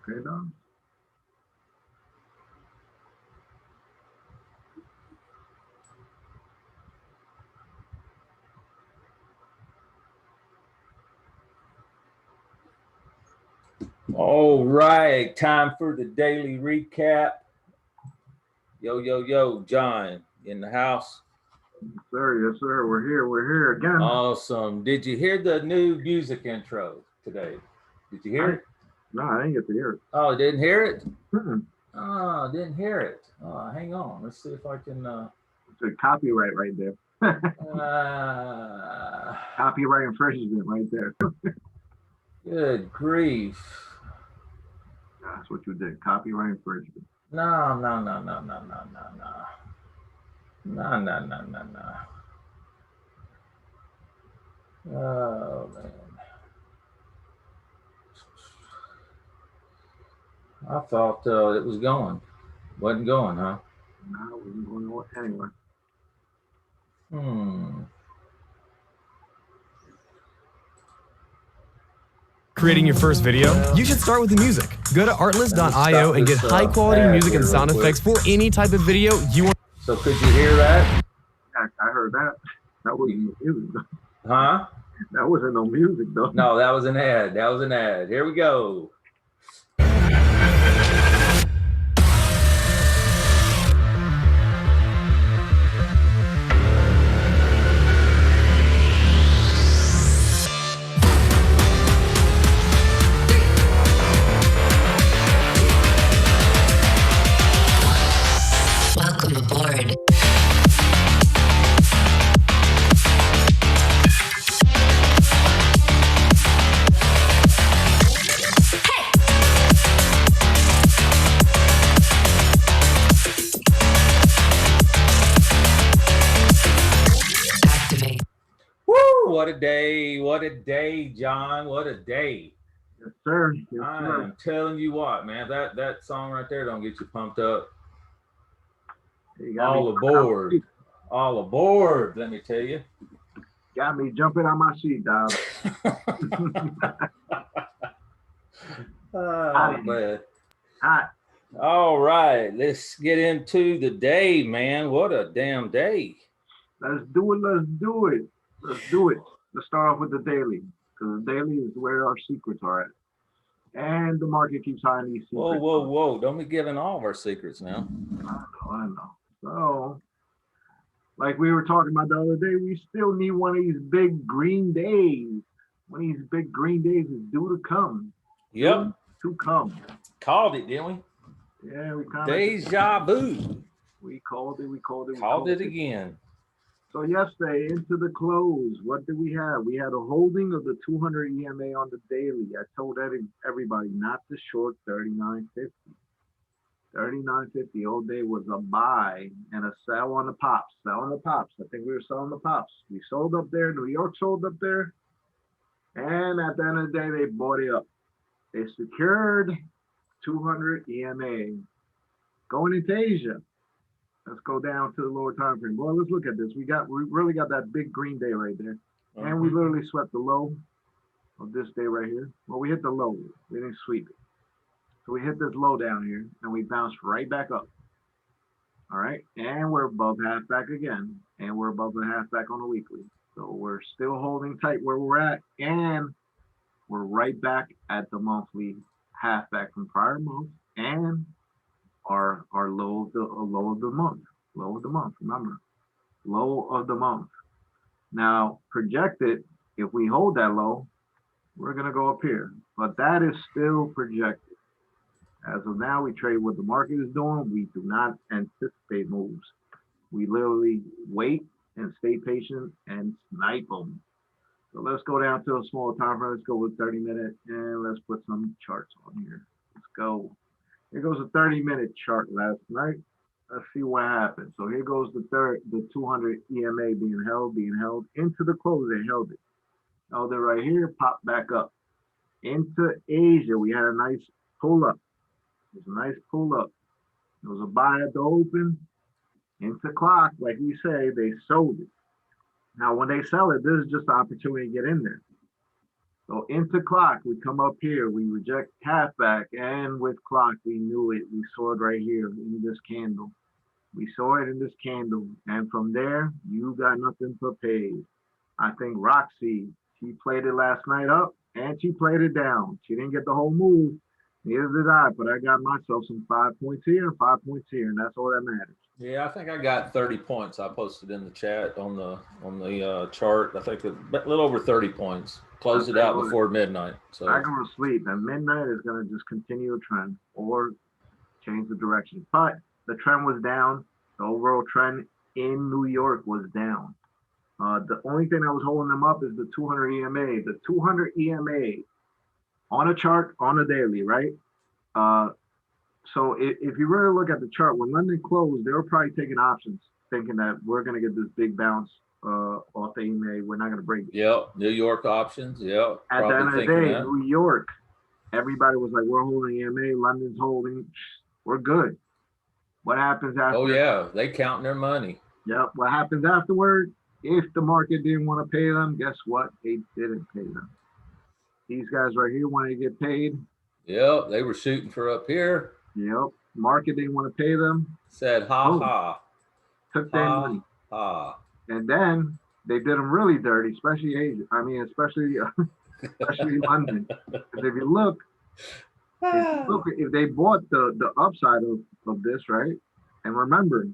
Okay, done. All right, time for the daily recap. Yo, yo, yo, John in the house. Yes, sir. Yes, sir. We're here again. Awesome. Did you hear the new music intro today? Did you hear it? No, I didn't get to hear it. Oh, didn't hear it? Mm-mm. Oh, didn't hear it. Oh, hang on. Let's see if I can. It's a copyright right there. Copyright infringement right there. Good grief. That's what you did. Copyright infringement. No. Oh, man. I thought it was going. Wasn't going, huh? No, it wasn't going anywhere. Creating your first video? You should start with the music. Go to artlist.io and get high quality music and sound effects for any type of video you want. So could you hear that? I heard that. That wasn't no music though. Huh? That wasn't no music though. No, that was an ad. That was an ad. Here we go. Welcome aboard. Activate. Woo! What a day. What a day, John. What a day. Yes, sir. Yes, I sir. am telling you what, man. That song right there don't get you pumped up. You got All me- aboard. All aboard, let me tell you. Got me jumping on my seat, dog. Oh, man. Hot. All right, let's get into the day, man. What a damn day. Let's do it. Let's do it. Let's do it. Let's start off with the daily, because the daily is where our secrets are at. And the market keeps hiding these secrets. Whoa. Don't be giving all of our secrets now. I know. So, like we were talking about the other day, we still need one of these big green days. One of these big green days is due to come. Yep. Due to come. Called it, didn't we? Yeah, we kind of. Deja vu. We called it. Called it again. So yesterday into the close, what did we have? We had a holding of the 200 EMA on the daily. I told everybody not to short 39.50. 39.50 all day was a buy and a sell on the pops. Sell on the pops. I think we were selling the pops. We sold up there. New York sold up there. And at the end of the day, they bought it up. They secured 200 EMA. Going into Asia. Let's go down to the lower time frame. Well, let's look at this. We really got that big green day right there. And we literally swept the low of this day right here. Well, we hit the low. We didn't sweep it. So we hit this low down here and we bounced right back up. All right. And we're above half back again. And we're above the half back on the weekly. So we're still holding tight where we're at. And we're right back at the monthly half back from prior month. And our low of the month. Low of the month. Remember. Low of the month. Now projected, if we hold that low, we're gonna go up here. But that is still projected. As of now, we trade what the market is doing. We do not anticipate moves. We literally wait and stay patient and snipe them. So let's go down to a small time frame. Let's go with 30-minute and let's put some charts on here. Let's go. Here goes a 30-minute chart last night. Let's see what happens. So here goes the 200 EMA being held into the close. They held it. Held it right here, popped back up. Into Asia, we had a nice pull up. It was a nice pull up. It was a buy at the open. Into clock, like we say, they sold it. Now, when they sell it, this is just the opportunity to get in there. So into clock, we come up here, we reject halfback, and with clock, we knew it. We saw it right here in this candle. We saw it in this candle. And from there, you got nothing for paid. I think Roxy, she played it last night up and she played it down. She didn't get the whole move. Neither did I, but I got myself some 5 points here and 5 points here, and that's all that matters. Yeah, I think I got 30 points. I posted in the chat on the chart. I think a little over 30 points. Closed it out before midnight. So I go to sleep, and midnight is going to just continue a trend or change the direction. But the trend was down. The overall trend in New York was down. The only thing that was holding them up is the 200 EMA. The 200 EMA on a chart on a daily, right? So if you really look at the chart, when London closed, they were probably taking options, thinking that we're going to get this big bounce off the EMA. We're not going to break it. Yep, New York options. Yep. At the end of the day, New York, everybody was like, we're holding EMA, London's holding, we're good. What happens after? Oh, yeah, they counting their money. Yep, what happens afterward? If the market didn't want to pay them, guess what? They didn't pay them. These guys right here wanted to get paid. Yep, they were shooting for up here. Yep, market didn't want to pay them. Said, ha. Took their money. Ha. And then they did them really dirty, especially Asia. I mean, especially London. Because if you look, if they bought the upside of this, right? And remember,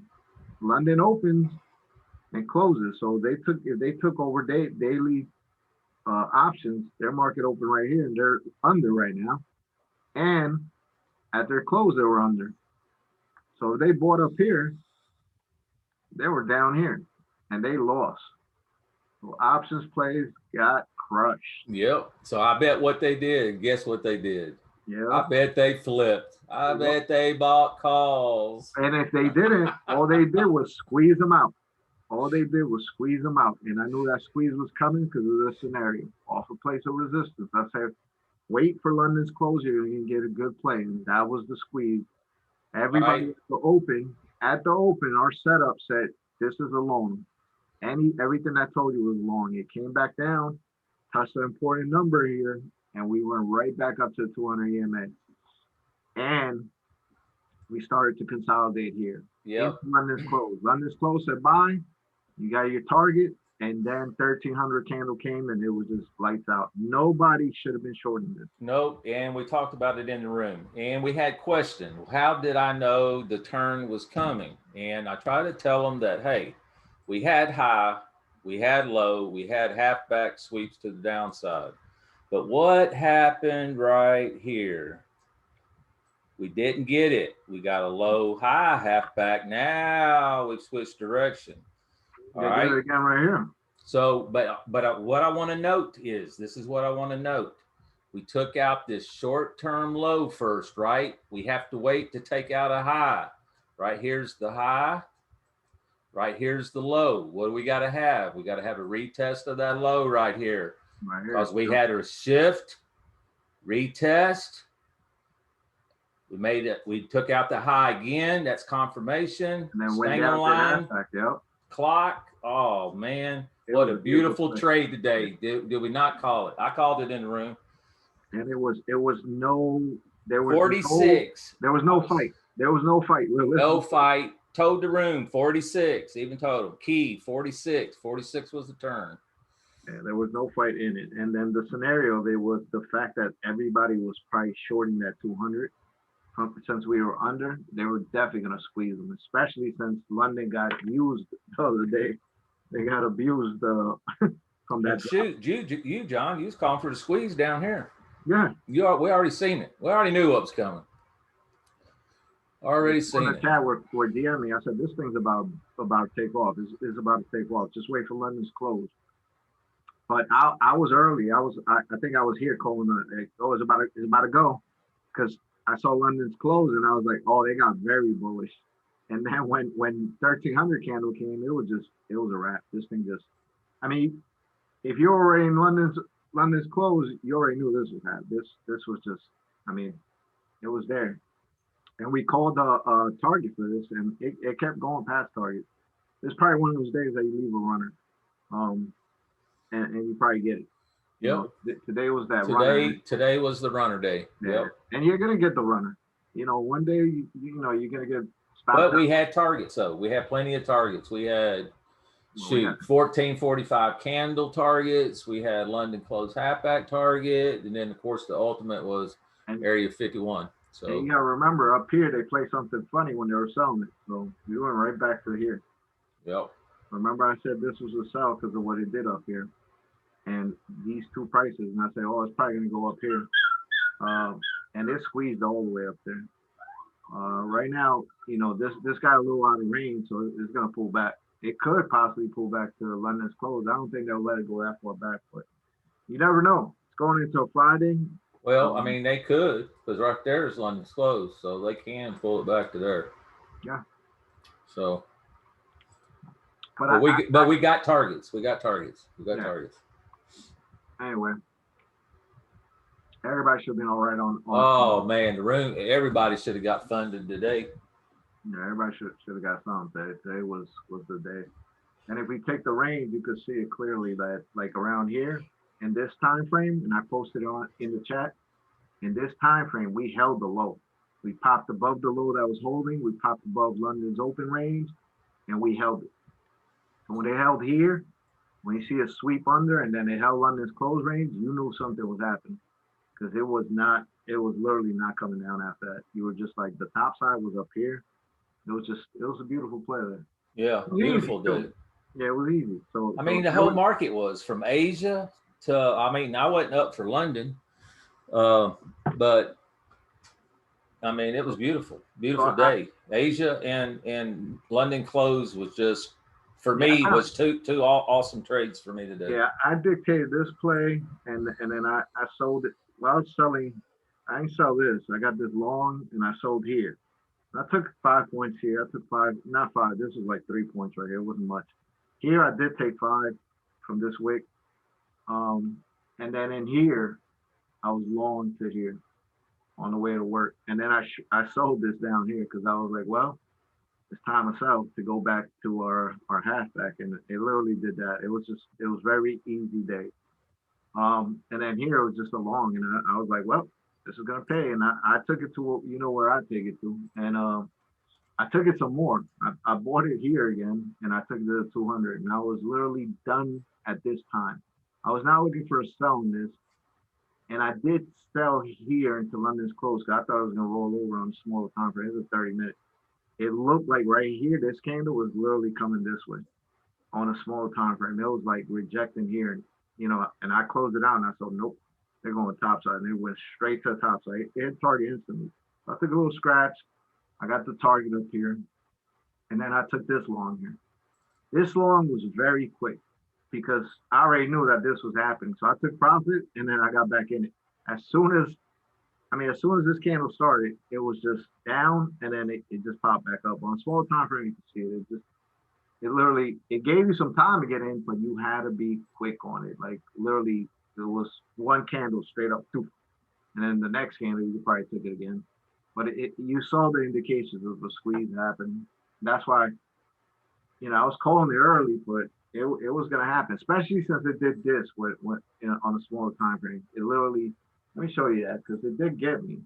London opens and closes. So if they took over daily options, their market open right here, and they're under right now. And at their close, they were under. So if they bought up here, they were down here, and they lost. So options plays got crushed. Yep. So I bet what they did. Guess what they did? Yeah. I bet they flipped. I bet they bought calls. And if they didn't, all they did was squeeze them out. All they did was squeeze them out. And I knew that squeeze was coming because of this scenario. Off a place of resistance. I said, wait for London's closure and you can get a good play. And that was the squeeze. Everybody at the open, our setup said, this is a long. Everything I told you was long. It came back down, touched an important number here, and we went right back up to 200 EMA. And we started to consolidate here. Yep. London's closed. London's closed, said bye. You got your target. And then 1300 candle came and it was just lights out. Nobody should have been shorting this. Nope. And we talked about it in the room. And we had questions. How did I know the turn was coming? And I tried to tell them that, hey, we had high, we had low, we had halfback sweeps to the downside. But what happened right here? We didn't get it. We got a low high halfback. Now we've switched direction. All right. Again right here. So, but what I want to note is, this is what I want to note. We took out this short-term low first, right? We have to wait to take out a high. Right here's the high. Right here's the low. What do we got to have? We got to have a retest of that low right here. Right here. Because we had a shift, retest. We made it. We took out the high again. That's confirmation. And then went down line. Yep. Clock. Oh man, what a beautiful trade today. Did we not call it? I called it in the room. And there was no 46. There was no fight. There was no fight. No fight. Towed the room. 46. Even total. Key 46. 46 was the turn. Yeah, there was no fight in it. And then the scenario there was the fact that everybody was probably shorting that 200. Since we were under, they were definitely going to squeeze them, especially since London got used the other day. They got abused from that. Shoot, you, John, you was calling for the squeeze down here. Yeah. We already seen it. We already knew what was coming. Already seen it. The chat were DMing. I said, this thing's about to take off. It's about to take off. Just wait for London's close. But I was early. I think I was here calling it. Oh, it's about to go. Because I saw London's close and I was like, oh, they got very bullish. And then when 1300 candle came, it was a wrap. This thing just, I mean, if you're already in London's close, you already knew this was happening. This was just, I mean, it was there. And we called a target for this and it kept going past target. It's probably one of those days that you leave a runner. And you probably get it. You Yep. know, today was that runner. Today was the runner day. Yeah. Yep. And you're gonna get the runner. You know, one day you know you're gonna get stopped. But we had targets though. We had plenty of targets. We had 1445 candle targets. We had London closed halfback target, and then of course the ultimate was area 51. So and you gotta remember up here they play something funny when they were selling it. So we went right back to here. Yep. Remember I said this was a sell because of what it did up here. And these two prices, and I say, oh, it's probably gonna go up here. And it squeezed all the way up there. Right now, you know, this got a little out of range, so it's gonna pull back. It could possibly pull back to London's close. I don't think they'll let it go that far back, but you never know. It's going into a Friday. Well, I mean, they could, because right there is London's close, so they can pull it back to there. Yeah. So, but we got targets. We got targets. Targets. Anyway, everybody should have been all right on. Oh man, the room. Everybody should have got funded today. Yeah, everybody should have got something. Today was the day. And if we take the range, you could see it clearly that like around here in this time frame, and I posted on in the chat. In this time frame, we held the low. We popped above the low that was holding. We popped above London's open range, and we held it. And when they held here, when you see a sweep under, and then they held London's close range, you knew something was happening because it was literally not coming down after that. You were just like the top side was up here. It was a beautiful play there. Yeah, beautiful day. Yeah, it was easy. So I mean, the whole market was from Asia to. I mean, I wasn't up for London, but I mean, it was beautiful day. Asia and London close was just for me was two awesome trades for me today. Yeah, I dictated this play, and then I sold it. Well, I was selling. I didn't sell this. I got this long, and I sold here. I took 5 points here. I took not 5. This was like 3 points right here. It wasn't much. Here I did take 5 from this wick. And then in here, I was long to here on the way to work. And then I sold this down here because I was like, well, it's time to sell to go back to our halfback. And it literally did that. It was very easy day. And then here it was just a long. And I was like, well, this is gonna pay, and I took it to where I take it to, and I took it some more. I bought it here again, and I took it to 200, and I was literally done at this time. I was not looking for a sell in this, and I did sell here into London's close because I thought it was gonna roll over on the smaller time frame. It was 30 minutes. It looked like right here, this candle was literally coming this way on a smaller time frame. It was like rejecting here, and I closed it out, and I said, nope. They're going top side, and they went straight to the top side. It hit target instantly. So I took a little scratch. I got the target up here, and then I took this long here. This long was very quick because I already knew that this was happening. So I took profit, and then I got back in it. As soon as this candle started, it was just down, and then it just popped back up. On a small time frame, you can see it. It gave you some time to get in, but you had to be quick on it. Like literally. It was one candle straight up, and then the next candle you could probably take it again. But you saw the indications of the squeeze happening. That's why, I was calling it early, but it was gonna happen, especially since it did this on a smaller time frame. It literally, let me show you that because it did get me.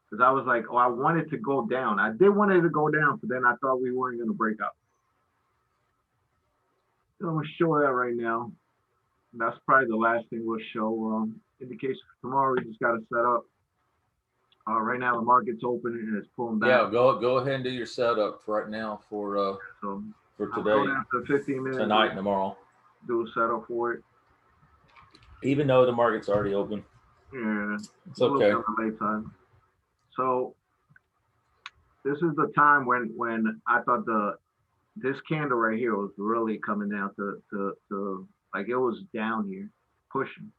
Because I was like, oh, I wanted to go down. I did want it to go down, but then I thought we weren't gonna break up. So I'm gonna show that right now. That's probably the last thing we'll show. Indication for tomorrow, we just got to set up. Right now, the market's open and it's pulling back. Yeah, go ahead and do your setup right now for today, after 15 minutes, tonight, and tomorrow. Do a setup for it. Even though the market's already open. Yeah, it's okay. Late time. So this is the time when I thought this candle right here was really coming down to like it was down here pushing.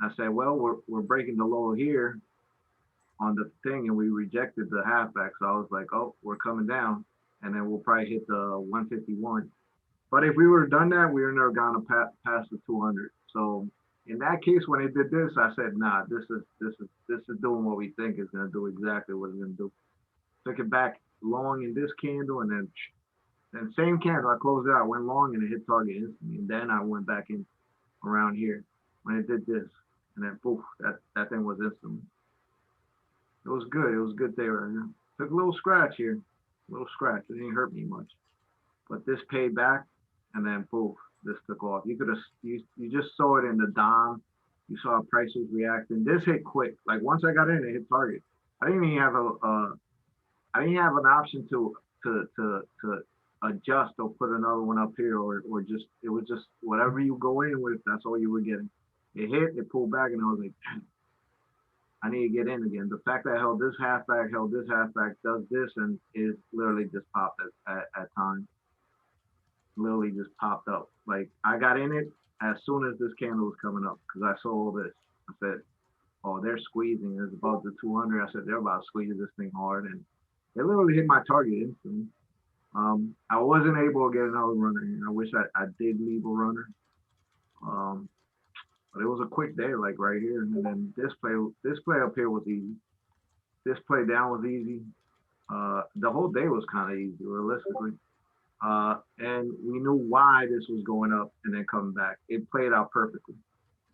I said, well, we're breaking the low here on the thing, and we rejected the halfback. So I was like, oh, we're coming down, and then we'll probably hit the 151. But if we would have done that, we would never gone past the 200. So in that case, when it did this, I said, nah, this is doing what we think is gonna do exactly what it's gonna do. Took it back long in this candle, and then same candle, I closed it out, went long, and it hit target instantly. And then I went back in around here when it did this. and then poof, that thing was instant. It was good. It was a good day right here. Took a little scratch here, a little scratch. It didn't hurt me much, but this paid back, and then poof, this took off. You could have, you just saw it in the Dom. You saw prices reacting. This hit quick. Like once I got in, it hit target. I didn't even have I didn't have an option to adjust or put another one up here or just, it was just whatever you go in with, that's all you were getting. It hit, it pulled back, and I was like, I need to get in again. The fact that I held this halfback, does this, and it literally just popped at times. Literally just popped up. Like I got in it as soon as this candle was coming up because I saw all this. I said, oh, they're squeezing. It's above the 200. I said, they're about to squeeze this thing hard. And it literally hit my target instantly. I wasn't able to get another runner. I wish I did leave a runner. But it was a quick day, like right here. And then this play up here was easy. This play down was easy. The whole day was kind of easy, realistically. And we knew why this was going up and then coming back. It played out perfectly.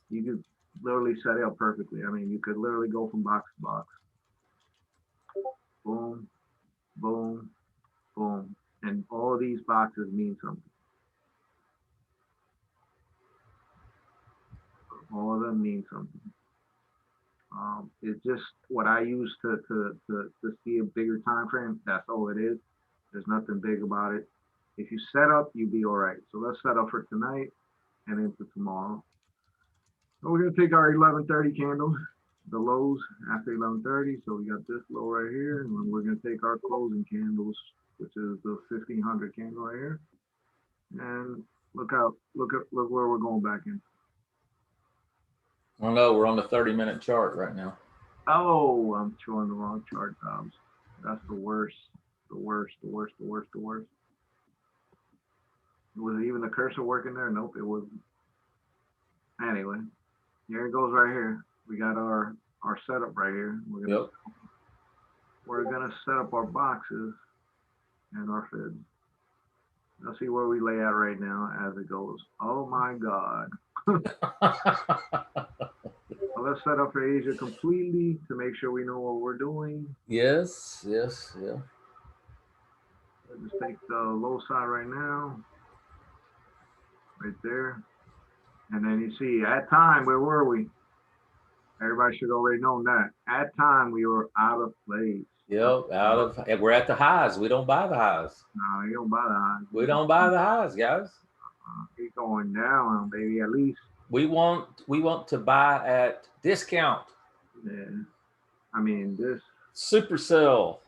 You could literally set it up perfectly. I mean, you could literally go from box to box. Boom, boom, boom. And all these boxes mean something. All of them mean something. It's just what I use to see a bigger time frame. That's all it is. There's nothing big about it. If you set up, you'll be all right. So let's set up for tonight and into tomorrow. So we're gonna take our 11:30 candle, the lows after 11:30. So we got this low right here, and then we're gonna take our closing candles, which is the 1500 candle right here. And look where we're going back in. Oh no, we're on the 30-minute chart right now. Oh, I'm showing the wrong chart, Dobbs. That's the worst. The worst. Was it even the cursor working there? Nope, it wasn't. Anyway, here it goes right here. We got our setup right here. We're gonna set up our boxes and our fibs. Let's see where we lay at right now as it goes. Oh my God. So let's set up for Asia completely to make sure we know what we're doing. Yes. Let's just take the low side right now. Right there. And then you see at time, where were we? Everybody should already know that. At time, we were out of place. Yep, we're at the highs. We don't buy the highs. No, you don't buy the highs. We don't buy the highs, guys. Keep going down, baby, at least. We want to buy at discount. Yeah. I mean, this. Super sell.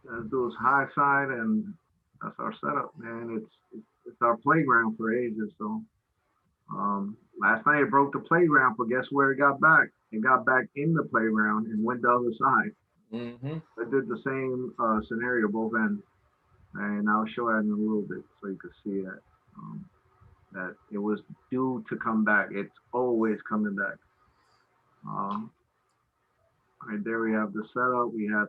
Let's do this high side, and that's our setup, man. It's our playground for Asia. So last night it broke the playground, but guess where it got back? It got back in the playground and went the other side. Mm-hmm. It did the same scenario both ends, and I'll show that in a little bit so you can see that that it was due to come back. It's always coming back. Right there we have the setup. We have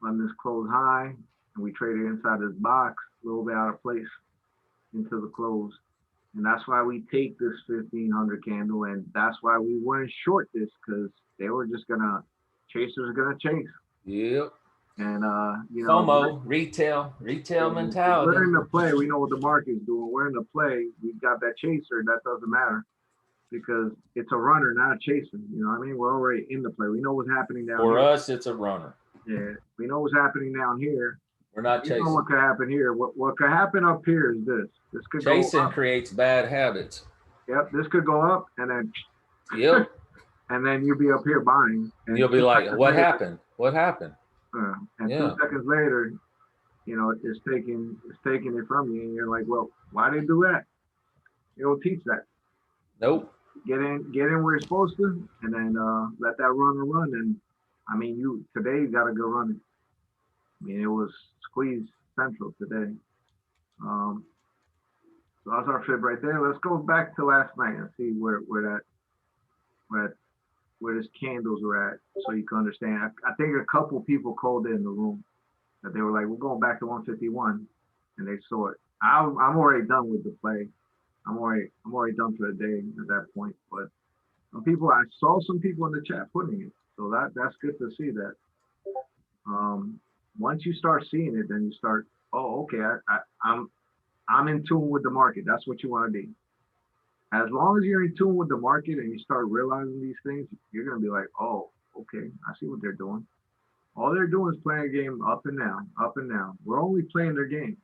run this close high, and we traded inside this box, a little bit out of place, into the close. And that's why we take this 1500 candle, and that's why we weren't short this, because they were just chasers are gonna chase. Yep. And you know, FOMO, retail mentality. We're in the play. We know what the market's doing. We're in the play. We got that chaser. That doesn't matter because it's a runner, not a chaser. You know what I mean? We're already in the play. We know what's happening down here. For us, it's a runner. Yeah, we know what's happening down here. We're not chasing. Know what could happen here? What could happen up here is this. This could chasing go up. Creates bad habits. Yep, this could go up and then. Yep. And then you'll be up here buying. And you'll be like, "What happened? What happened?" And 2 seconds later, you know, it's taking it from you, and you're like, "Well, why did they do that?" You don't teach that. Nope. Get in where you're supposed to, and then let that runner run. And I mean, today you got to go running. I mean, it was squeeze central today. So that's our fib right there. Let's go back to last night and see where these candles were at, so you can understand. I think a couple people called in the room that they were like, "We're going back to 151," and they saw it. I'm already done with the play. I'm already done for the day at that point. But Some people, I saw some people in the chat putting it. So that's good to see that. Once you start seeing it, then you start, oh, okay, I'm in tune with the market. That's what you want to be. As long as you're in tune with the market and you start realizing these things, you're gonna be like, oh, okay, I see what they're doing. All they're doing is playing a game up and down, up and down. We're only playing their game,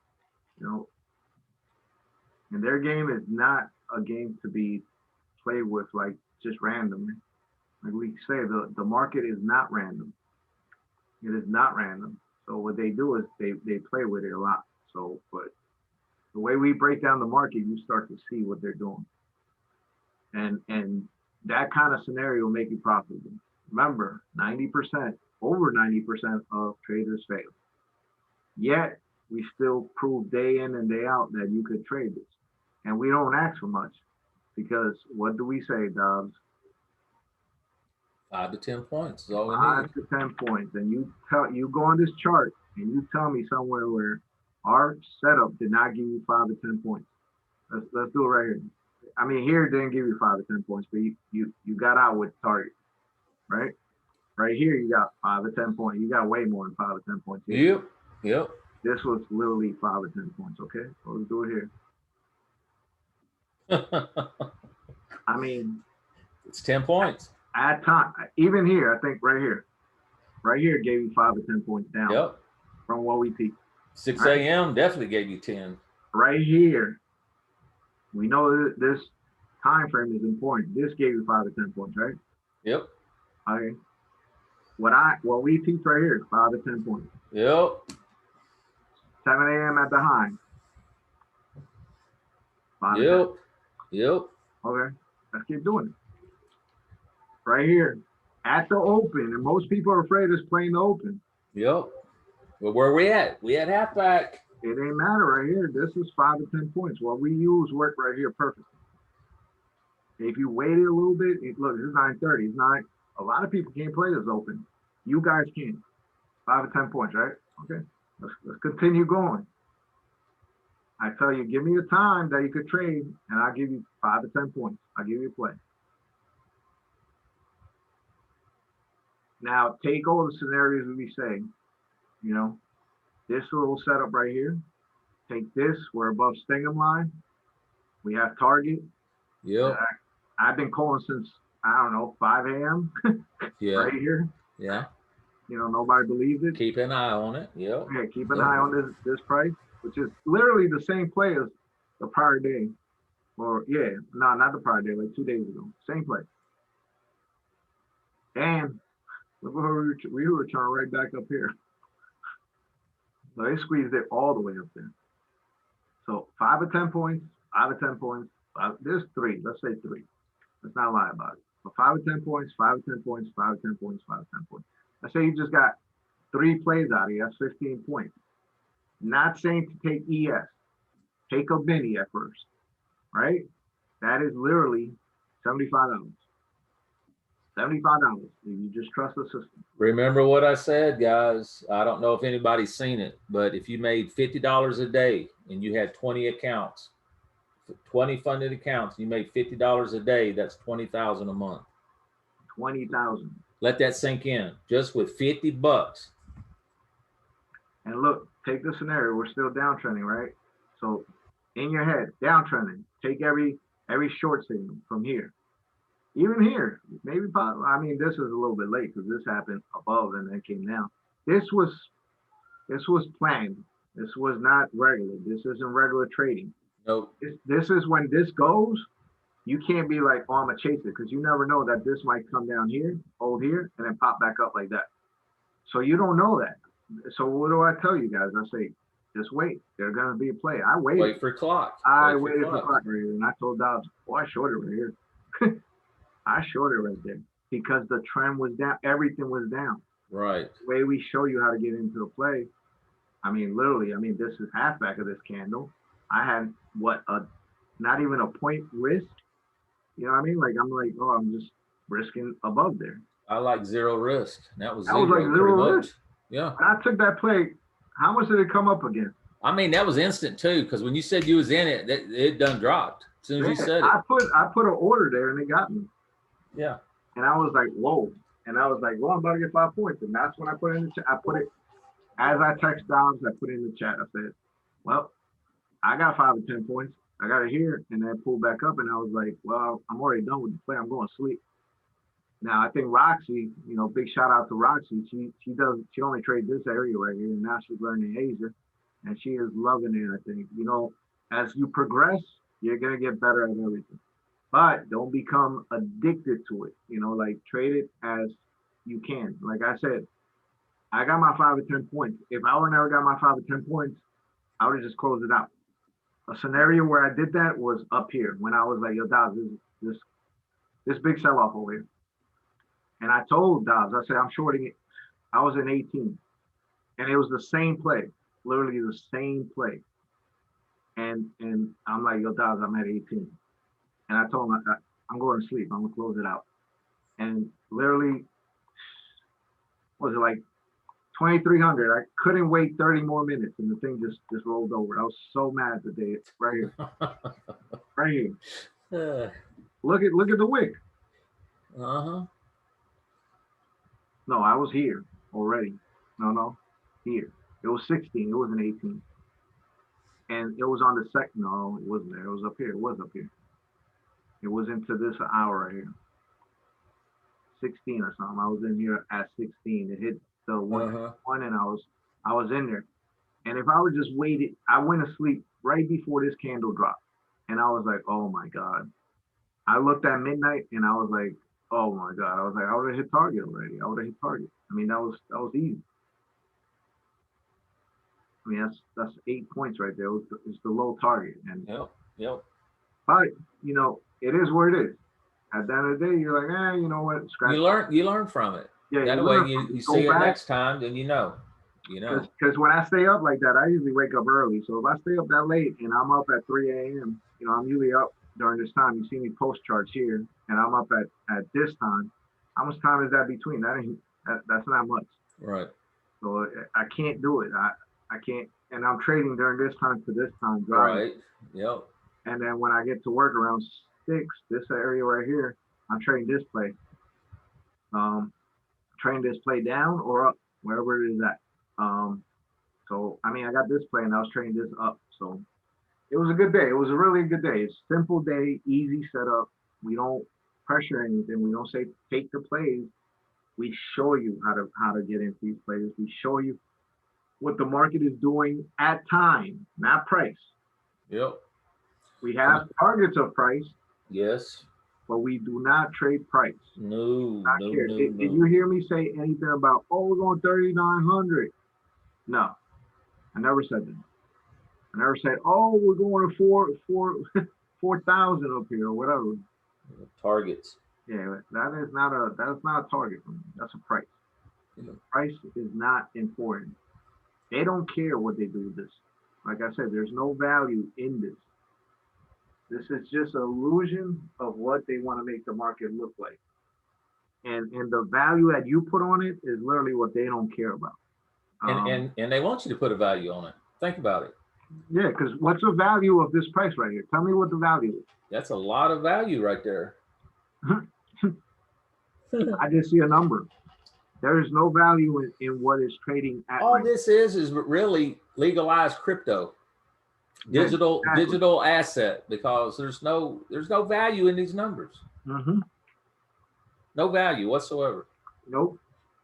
you know. And their game is not a game to be played with like just randomly. Like we say, the market is not random. It is not random. So what they do is they play with it a lot. So, but the way we break down the market, you start to see what they're doing. And that kind of scenario will make you profitable. Remember, 90%, over 90% of traders fail. Yet we still prove day in and day out that you could trade this. And we don't ask for much because what do we say, Dobbs? 5 to 10 points is all we 5 need. to 10 points. And you go on this chart and you tell me somewhere where our setup did not give you 5 to 10 points. Let's do it right here. I mean, here it didn't give you 5 to 10 points, but you got out with target, right? Right here, you got 5 to 10 points. You got way more than 5 to 10 points here. Yep. This was literally 5 to 10 points, okay? So let's do it here. I mean, It's 10 points. at time, even here, I think right here gave you 5 to 10 points down Yep. from what we peaked. 6 a.m. definitely gave you 10. Right here, we know this time frame is important. This gave you 5 to 10 points, right? Yep. Okay. What we peaked right here, 5 to 10 points. Yep. 7 a.m. at the high. 5 to 10. Yep. Okay, let's keep doing it. Right here, at the open, and most people are afraid of playing the open. Yep. Well, where we at? We at halfback. It ain't matter right here. This is 5 to 10 points. What we use work right here perfectly. If you waited a little bit, look, this is 9:30. It's not. A lot of people can't play this open. You guys can. 5 to 10 points, right? Okay. Let's continue going. I tell you, give me a time that you could trade, and I'll give you 5 to 10 points. I'll give you a play. Now, take all the scenarios we say, you know, this little setup right here. Take this, we're above Stingham line. We have target. Yep. I've been calling since, I don't know, 5 a.m. Yeah. right here. Yeah. You know, nobody believes it. Keep an eye on it. Yep. Yeah, keep an eye on this price, which is literally the same play as the prior day. Or yeah, no, not the prior day, like 2 days ago. Same play. And look where we return right back up here. So they squeezed it all the way up there. So 5 to 10 points, 5 to 10 points. There's 3. Let's say 3. Let's not lie about it. So 5 to 10 points, 5 to 10 points, 5 to 10 points, 5 to 10 points. Let's say you just got 3 plays out of here. That's 15 points. Not saying to take ES. Take a mini at first, right? That is literally $75. $75 if you just trust the system. Remember what I said, guys. I don't know if anybody's seen it, but if you made $50 a day and you had 20 accounts, 20 funded accounts, you made $50 a day, that's $20,000 a month. 20,000. Let that sink in. Just with $50. And look, take the scenario. We're still downtrending, right? So in your head, downtrending. Take every short signal from here. Even here, maybe, I mean, this is a little bit late because this happened above and then came down. This was planned. This was not regular. This isn't regular trading. Nope. This is when this goes, you can't be like, oh, I'm gonna chase it, because you never know that this might come down here, hold here, and then pop back up like that. So you don't know that. So what do I tell you guys? I say, just wait. There's gonna be a play. I waited. Wait for clock. I waited for clock right here, and I told Dobbs, oh, I shorted right here. I shorted right there because the trend was down. Everything was down. Right. The way we show you how to get into the play. I mean, literally, I mean, this is half back of this candle. I had not even a point risk. You know what I mean? Like, I'm like, oh, I'm just risking above there. I like zero risk. That was like zero risk. Yeah. When I took that play, how much did it come up again? I mean, that was instant too, because when you said you was in it, it done dropped as soon as you said it. I put an order there and it got me. Yeah. And I was like, whoa. And I was like, well, I'm about to get 5 points. And that's when I put it in the chat. I put it, as I text Dobbs, I put it in the chat. I said, well, I got 5 or 10 points. I got it here. And then pulled back up. And I was like, well, I'm already done with the play. I'm going to sleep. Now, I think Roxy, you know, big shout out to Roxy. She only trades this area right here. And now she's learning Asia. And she is loving it, I think. You know, as you progress, you're going to get better at everything. But don't become addicted to it. You know, like trade it as you can. Like I said, I got my 5 or 10 points. If I would never got my 5 or 10 points, I would have just closed it out. A scenario where I did that was up here when I was like, yo, Dobbs, this big sell-off over here. And I told Dobbs, I said, I'm shorting it. I was in 18. And it was the same play, literally the same play. And I'm like, yo, Dobbs, I'm at 18. And I told him, I'm going to sleep. I'm going to close it out. And literally, what was it like 2,300? I couldn't wait 30 more minutes. And the thing just rolled over. I was so mad today. Right here. Right here. Look at the wick. Uh-huh. No, I was here already. No, here. It was 16. It wasn't 18. And it was on the second. No, it wasn't there. It was up here. It was up here. It was into this hour right here. 16 or something. I was in here at 16. It hit the one and I was in there. And if I would just waited, I went to sleep right before this candle dropped. And I was like, oh my God. I looked at midnight and I was like, oh my God. I was like, I would have hit target already. I would have hit target. I mean, that was easy. I mean, that's 8 points right there. It's the low target. And Yep. But you know, it is where it is. At the end of the day, you're like, you know what? Scratch. You learn from it. Yeah. That way you see it next time, then you know. Because when I stay up like that, I usually wake up early. So if I stay up that late and I'm up at 3 a.m., you know, I'm usually up during this time. You see me post charts here, and I'm up at this time. How much time is that between? That's not much. Right. So I can't do it. I can't. And I'm trading during this time to this time. Driving. Right. Yep. And then when I get to work around 6, this area right here, I'm trading this play. Trading this play down or up, wherever it is at. So I mean, I got this play and I was trading this up. So it was a good day. It was a really good day. It's a simple day, easy setup. We don't pressure anything. We don't say take the plays. We show you how to get into these plays. We show you what the market is doing at time, not price. Yep. We have targets of price. Yes. But we do not trade price. No. Did you hear me say anything about, we're going 3,900? No, I never said that. I never said, we're going to 4,000 up here or whatever. Targets. Yeah, that's not a target for me. That's a price. Yeah. Price is not important. They don't care what they do with this. Like I said, there's no value in this. This is just an illusion of what they want to make the market look like. And the value that you put on it is literally what they don't care about. And they want you to put a value on it. Think about it. Yeah, because what's the value of this price right here? Tell me what the value is. That's a lot of value right there. I just see a number. There is no value in what is trading at. All this is really legalized crypto. Digital asset, because there's no value in these numbers. Mm-hmm. No value whatsoever. Nope.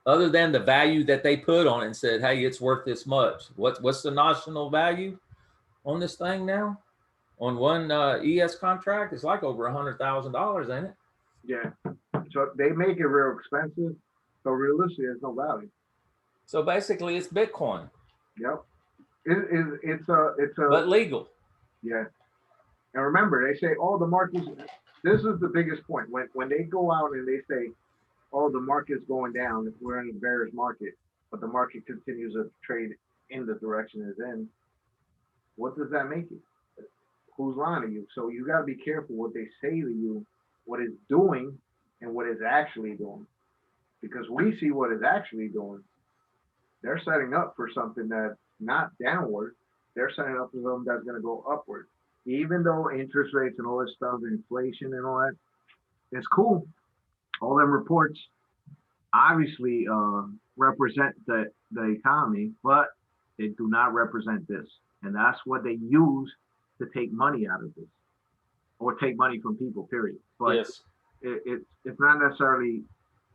Other than the value that they put on it and said, hey, it's worth this much. What's the notional value on this thing now? On one ES contract, it's like over $100,000, ain't it? Yeah. So they make it real expensive. So realistically, there's no value. So basically, it's Bitcoin. Yep. It's a but legal. Yeah. And remember, they say, the markets, this is the biggest point. When they go out and they say, the market's going down, we're in a bearish market, but the market continues to trade in the direction it's in, what does that make you? Who's lying to you? So you got to be careful what they say to you, what it's doing and what it's actually doing. Because we see what it's actually doing. They're setting up for something that's not downward. They're setting up for something that's going to go upward. Even though interest rates and all this stuff, inflation and all that, it's cool. All them reports obviously represent the economy, but they do not represent this. And that's what they use to take money out of this, or take money from people, period. But Yes. it's not necessarily,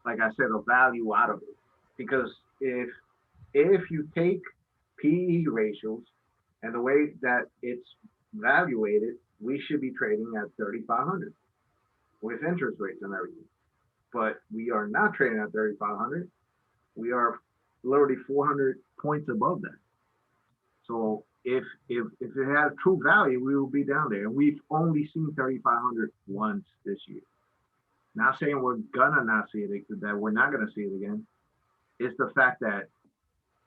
like I said, a value out of it. Because if you take PE ratios and the way that it's evaluated, we should be trading at 3,500 with interest rates and everything. But we are not trading at 3,500. We are literally 400 points above that. So if it had true value, we will be down there. And we've only seen 3,500 once this year. Not saying we're gonna not see it, that we're not gonna see it again. It's the fact that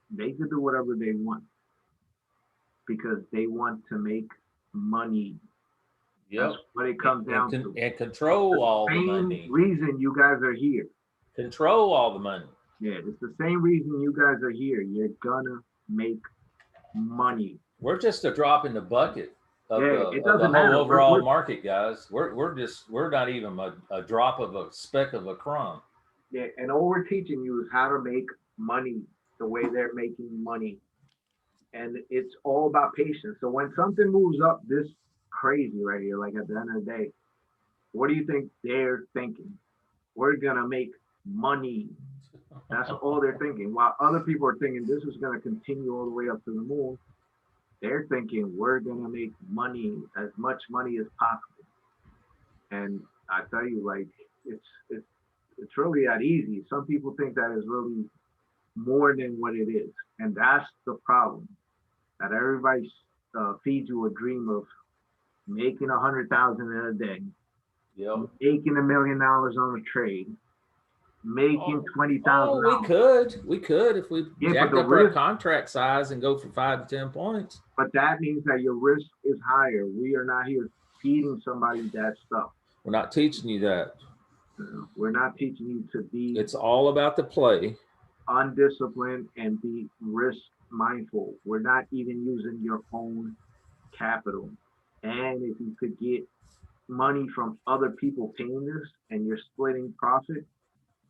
they can do whatever they want because they want to make money. Yep. That's what it comes down to. And control all the Same money. reason you guys are here. Control all the money. Yeah, it's the same reason you guys are here. You're gonna make money. We're just a drop in the bucket of it the doesn't matter. whole overall We're- market, guys. We're not even a drop of a speck of a crumb. Yeah, and all we're teaching you is how to make money the way they're making money. And it's all about patience. So when something moves up this crazy right here, like at the end of the day, what do you think they're thinking? We're gonna make money. That's all they're thinking. While other people are thinking this is gonna continue all the way up to the moon, they're thinking we're gonna make money, as much money as possible. And I tell you, like, it's really that easy. Some people think that is really more than what it is. And that's the problem. That everybody feeds you a dream of making 100,000 in a day, Yep. making $1 million on a trade, making 20,000. Oh, we could if we jacked up our contract size and go for 5 to 10 points. But that means that your risk is higher. We are not here feeding somebody that stuff. We're not teaching you that. We're not teaching you to be. It's all about the play. Undisciplined and be risk mindful. We're not even using your own capital. And if you could get money from other people paying this and you're splitting profit,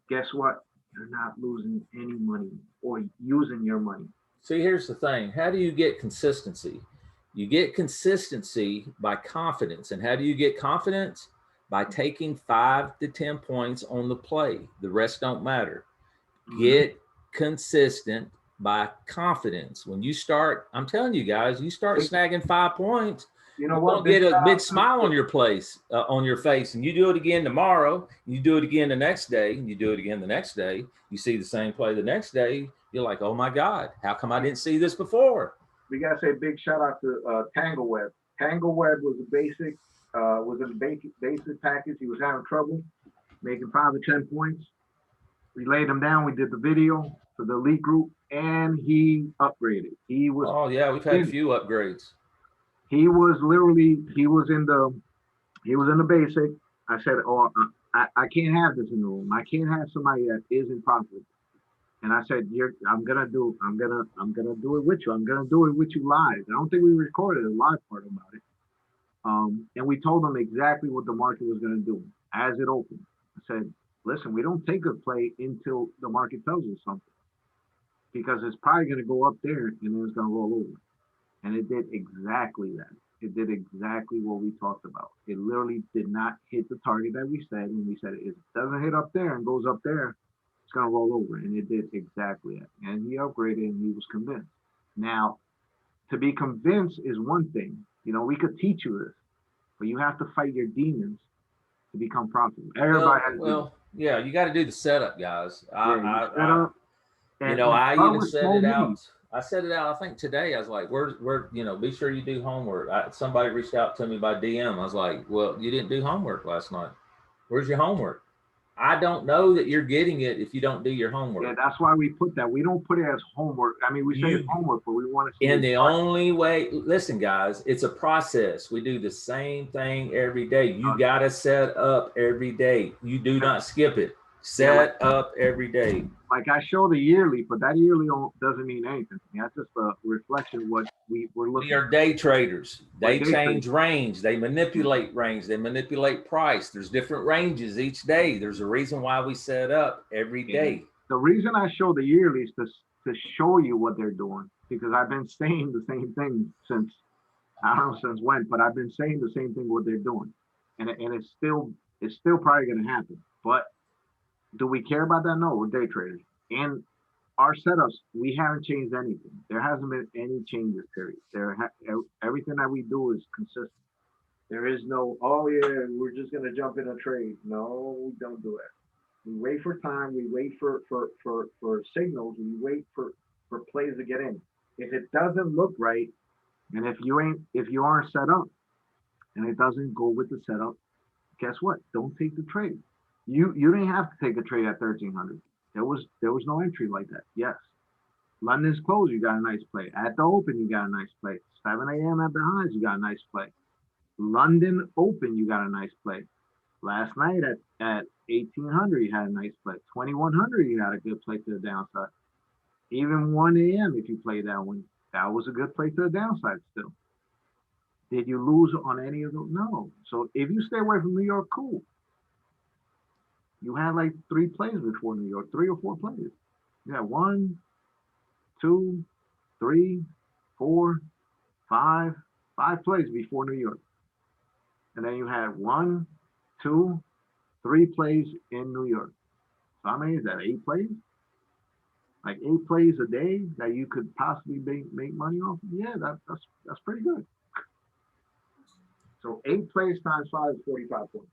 guess what? You're not losing any money or using your money. See, here's the thing. How do you get consistency? You get consistency by confidence. And how do you get confidence? By taking 5 to 10 points on the play. The rest don't matter. Get consistent by confidence. When you start, I'm telling you guys, you start snagging 5 points, you know what? Get a big smile on your on your face, and you do it again tomorrow. You do it again the next day, and you do it again the next day. You see the same play the next day. You're like, oh my God, how come I didn't see this before? We gotta say big shout out to Tangleweb. Tangleweb was a basic, was in the basic package. He was having trouble making 5 or 10 points. We laid him down. We did the video for the elite group, and he upgraded. He was. Oh yeah, we've had a few upgrades. He was literally. He was in the basic. I said, "Oh, I can't have this in the room. I can't have somebody that isn't profitable." And I said, I'm gonna do it with you. I'm gonna do it with you live. I don't think we recorded a live part about it. And we told them exactly what the market was gonna do as it opened. I said, listen, we don't take a play until the market tells us something, because it's probably going to go up there and then it's going to roll over. And it did exactly that. It did exactly what we talked about. It literally did not hit the target that we said. And we said, if it doesn't hit up there and goes up there, it's going to roll over. And it did exactly that. And he upgraded and he was convinced. Now, to be convinced is one thing. You know, we could teach you this, but you have to fight your demons to become profitable. Everybody has to. Yeah, you got to do the setup, guys. I even set it out. I set it out. I think today I was like, "Where, be sure you do homework." Somebody reached out to me by DM. I was like, "Well, you didn't do homework last night. Where's your homework?" I don't know that you're getting it if you don't do your homework. Yeah, that's why we put that. We don't put it as homework. I mean, we say it's homework, but we want to see. And the only way, listen, guys, it's a process. We do the same thing every day. You got to set up every day. You do not skip it. Set up every day. like I show the yearly, but that yearly doesn't mean anything to me. That's just a reflection of what we're looking We are day traders. They We're day change traders. range. They manipulate range. They manipulate price. There's different ranges each day. There's a reason why we set up every day. The reason I show the yearly is to show you what they're doing, because I've been saying the same thing since, I don't know since when, but I've been saying the same thing what they're doing, and it's still probably going to happen. But do we care about that? No, we're day traders, and our setups, we haven't changed anything. There hasn't been any changes, period. Everything that we do is consistent. There is no, oh yeah, we're just gonna jump in a trade. No, we don't do that. We wait for time. We wait for signals. We wait for plays to get in. If it doesn't look right, and if you aren't set up, and it doesn't go with the setup, guess what? Don't take the trade. You didn't have to take a trade at 1300. There was no entry like that. Yes. London's closed, you got a nice play. At the open, you got a nice play. 7 a.m. at the highs, you got a nice play. London open, you got a nice play. Last night at 1800, you had a nice play. 2100, you had a good play to the downside. Even 1 a.m., if you play that one, that was a good play to the downside still. Did you lose on any of those? No. So if you stay away from New York, cool. You had like 3 plays before New York, 3 or 4 plays. You had 1, 2, 3, 4, 5 plays before New York. And then you had 1, 2, 3 plays in New York. So how many is that? 8 plays? Like 8 plays a day that you could possibly make money off? Yeah, that's pretty good. So 8 plays times 5 is 45 points.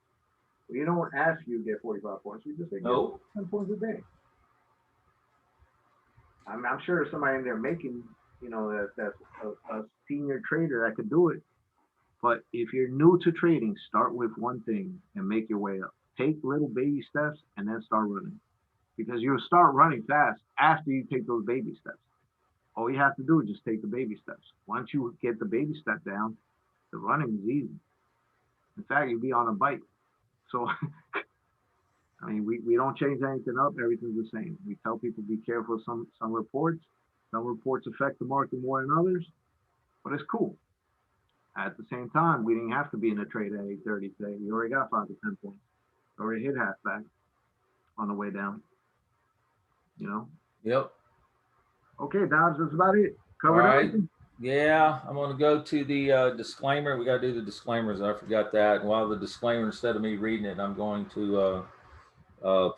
We don't ask you to get 45 points. We just say Nope. 10 points a day. I'm sure there's somebody in there making, that's a senior trader that could do it. But if you're new to trading, start with one thing and make your way up. Take little baby steps and then start running. Because you'll start running fast after you take those baby steps. All you have to do is just take the baby steps. Once you get the baby step down, the running is easy. In fact, you'll be on a bike. So, I mean, we don't change anything up. Everything's the same. We tell people be careful of some reports. Some reports affect the market more than others, but it's cool. At the same time, we didn't have to be in a trade at 8:30 today. We already got 5 to 10 points. Already hit half back on the way down. Yep. Okay, Dobbs, that's about it. Covered All right. everything? Yeah, I'm going to go to the disclaimer. We got to do the disclaimers. I forgot that. And while the disclaimer, instead of me reading it, I'm going to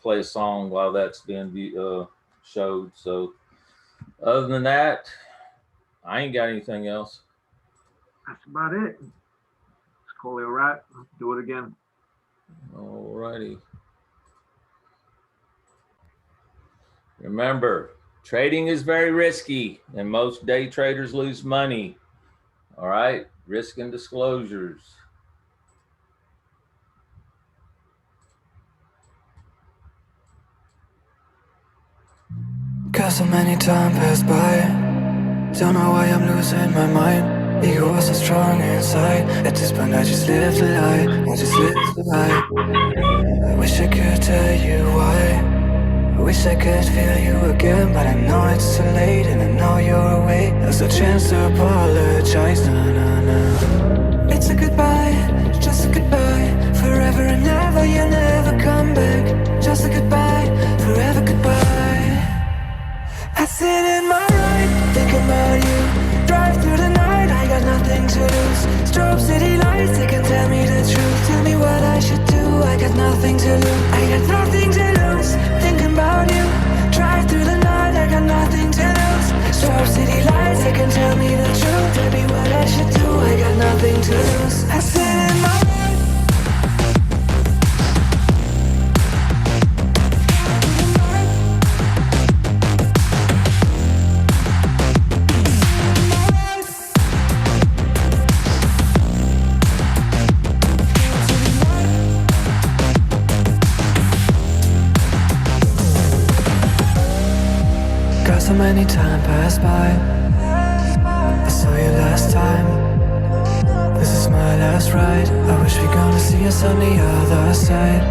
play a song while that's being showed. So other than that, I ain't got anything else. That's about it. Let's call it a wrap. Do it again. All righty. Remember, trading is very risky and most day traders lose money. All right, risk and disclosures. Cause so many time passed by. Don't know why I'm losing my mind. Ego was so strong inside. At this point I just live the lie. I just live the lie. I wish I could tell you why. I wish I could feel you again, but I know it's too late, and I know you're away. There's a chance to apologize. No, no, no. It's a goodbye, just a goodbye. Forever and ever, you never come back. Just a goodbye, forever goodbye. I sit in my ride, think about you. Drive through the night, I got nothing to lose. Strobe city lights, they can tell me the truth. Tell me what I should do, I got nothing to lose. I got nothing to lose, thinking about you. Drive through the night, I got nothing to lose. Strobe city lights, they can tell me the truth. Tell me what I should do, I got nothing to lose. I sit in my so many time passed by. I saw you last time. This is my last ride. I wish we're gonna see us on the other side.